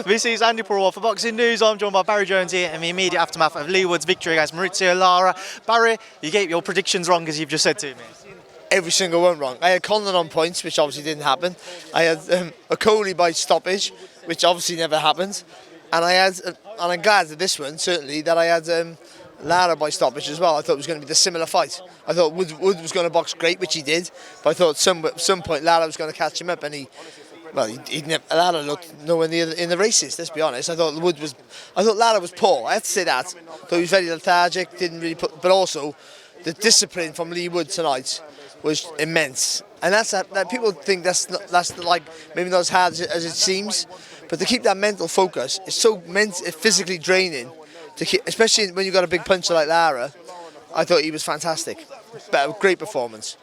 This is Andi Purewal for Boxing News. I'm joined by Barry Jones here in the immediate aftermath of Leigh Wood's victory against Mauricio Lara. Barry, you get your predictions wrong, as you've just said to me. Every single one wrong. I had Conlon on points, which obviously didn't happen. I had Okolie by stoppage, which obviously never happened. And I'm glad at this one, certainly, that I had Lara by stoppage as well. I thought it was going to be the similar fight. I thought Wood was going to box great, which he did. But I thought at some point Lara was going to catch him up, and Lara looked nowhere near in the races. Let's be honest. I thought Lara was poor. I have to say that. I thought he was very lethargic. Didn't really put, but also the discipline from Leigh Wood tonight was immense. And that people think that's like maybe not as hard as it seems, but to keep that mental focus is so physically draining. Especially when you've got a big puncher like Lara. I thought he was fantastic. Great performance.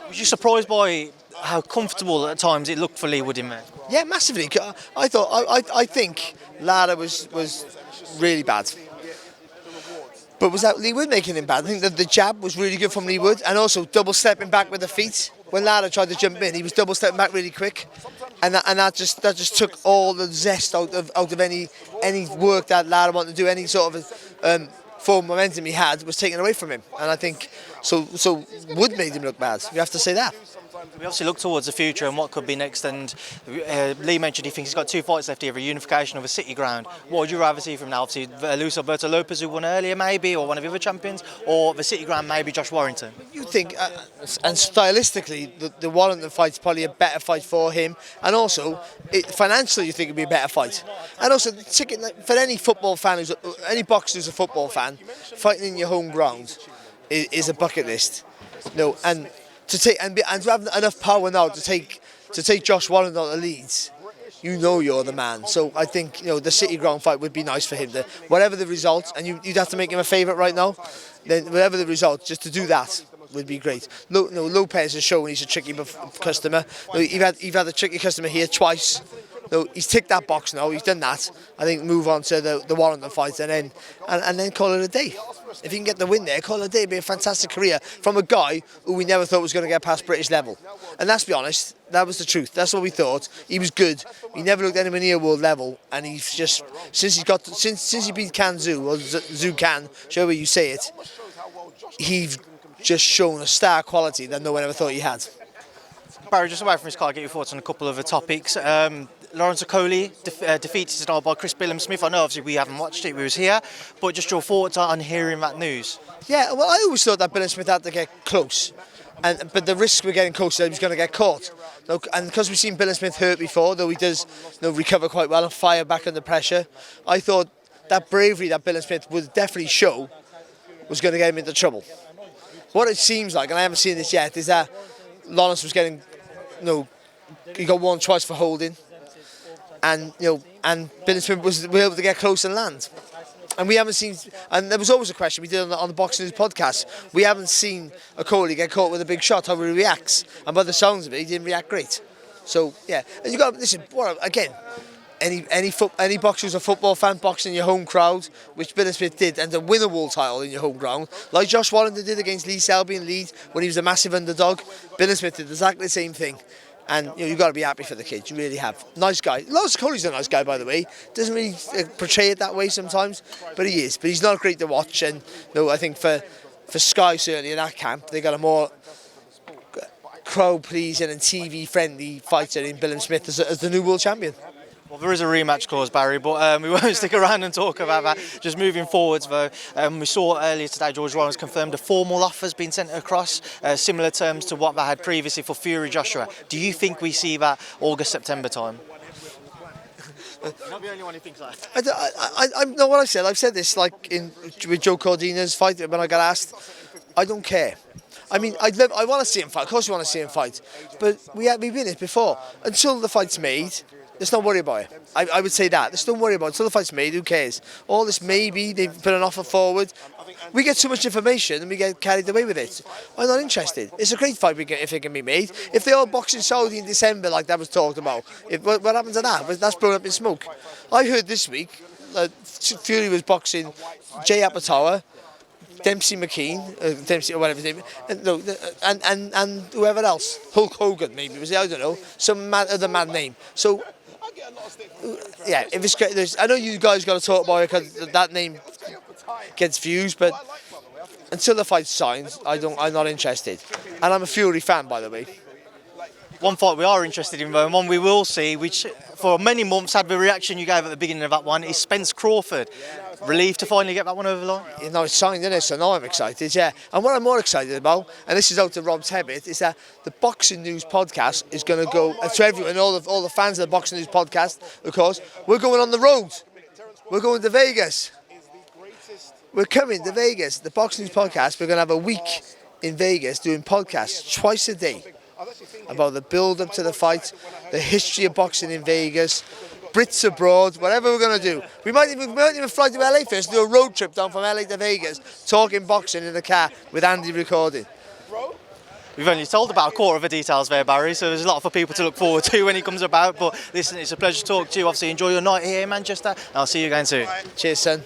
Was you surprised by how comfortable at times it looked for Leigh Wood in there? Yeah, massively. I think Lara was really bad. But was that Leigh Wood making him bad? I think that the jab was really good from Leigh Wood, and also double stepping back with the feet. When Lara tried to jump in, he was double stepping back really quick, and that just took all the zest out of any work that Lara wanted to do. Any sort of forward momentum he had was taken away from him, and I think so Wood made him look bad. You have to say that. We obviously look towards the future and what could be next, and Leigh mentioned he thinks he's got 2 fights left here, a unification of a city ground. What would you rather see from now? Obviously, lose Alberto Lopez, who won earlier maybe, or one of the other champions, or the city ground maybe Josh Warrington? You think, and stylistically, the Warrington fight's probably a better fight for him, and also, financially you think it'd be a better fight. And also, for any football fan, any boxer who's a football fan, fighting in your home ground is a bucket list. No, and to have enough power now to take Josh Warrington out of Leeds, you're the man. So I think the City Ground fight would be nice for him. Whatever the result, and you'd have to make him a favourite right now. Then whatever the result, just to do that would be great. Lopez has shown he's a tricky customer. You've had a tricky customer here twice. He's ticked that box now. He's done that. I think move on to the Warrington fight and then call it a day. If he can get the win there, call it a day. It'd be a fantastic career from a guy who we never thought was going to get past British level. And let's be honest, that was the truth. That's what we thought. He was good. He never looked anywhere near world level, and he's just since he beat Can Zhu, or Zhu Can, however you say it, he's just shown a star quality that no one ever thought he had. Barry, just away from his car, get your thoughts on a couple of the topics. Lawrence Okolie defeated tonight by Billam-Smith. I know obviously we haven't watched it, we was here, but just your thoughts on hearing that news. Yeah, well, I always thought that Billam-Smith had to get close, but the risk we're getting close, that he was going to get caught. And because we've seen Billam-Smith hurt before, though he does recover quite well and fire back under pressure, I thought that bravery that Billam-Smith would definitely show was going to get him into trouble. What it seems like, and I haven't seen this yet, is that Lawrence was getting, he got warned twice for holding. And Billam-Smith was able to get close and land. And we haven't seen, and there was always a question we did on the Boxing News podcast. We haven't seen Okolie get caught with a big shot, how he reacts. And by the sounds of it, he didn't react great. So yeah, and you got to listen. Again, any boxer who's a football fan, boxing in your home crowd, which Billam-Smith did, and to win a world title in your home ground, like Josh Warrington did against Lee Selby in Leeds when he was a massive underdog. Billam-Smith did exactly the same thing. And you've got to be happy for the kid. You really have. Nice guy. Lawrence Okolie's a nice guy, by the way. Doesn't really portray it that way sometimes, but he is. But he's not great to watch. And I think for Sky certainly in that camp, they got a more crowd-pleasing and TV-friendly fighter in Billam-Smith as the new world champion. Well, there is a rematch clause, Barry, but we won't stick around and talk about that. Just moving forwards, though, we saw earlier today George Rollins confirmed a formal offer has been sent across, similar terms to what they had previously for Fury Joshua. Do you think we see that August-September time? Not the only one who thinks that. I know what I've said. I've said this with Joe Cordina's fight when I got asked. I don't care. I mean, I want to see him fight. Of course, we want to see him fight, but we've been it before. Until the fight's made, let's not worry about it. I would say that. Let's don't worry about it. Until the fight's made, who cares? All this maybe, they've put an offer forward. We get too much information and we get carried away with it. I'm not interested. It's a great fight if it can be made. If they all box in Saudi in December like that was talked about, what happens to that? That's blown up in smoke. I heard this week Fury was boxing Jay Apatow, Dempsey McKean, Dempsey or whatever his name, and whoever else, Hulk Hogan maybe was it? I don't know, some other mad name. So yeah, if it's, I know you guys got to talk about it because that name gets views, but until the fight's signed, I'm not interested. And I'm a Fury fan, by the way. One fight we are interested in, though, and one we will see, which for many months had the reaction you gave at the beginning of that one, is Spence-Crawford. Relieved to finally get that one over the line? You know, it's signed, isn't it? So now I'm excited, yeah. And what I'm more excited about, and this is out to Rob's habit, is that the Boxing News podcast is going to go to everyone, all the fans of the Boxing News podcast, of course. We're going on the road. We're going to Vegas. We're coming to Vegas. The Boxing News podcast, we're going to have a week in Vegas doing podcasts twice a day about the build-up to the fight, the history of boxing in Vegas, Brits abroad, whatever we're going to do. We might even fly to LA first, do a road trip down from LA to Vegas, talking boxing in the car with Andi recording. We've only told about a quarter of the details there, Barry, so there's a lot for people to look forward to when he comes about. But listen, it's a pleasure to talk to you. Obviously, enjoy your night here in Manchester, and I'll see you again soon. Cheers, son.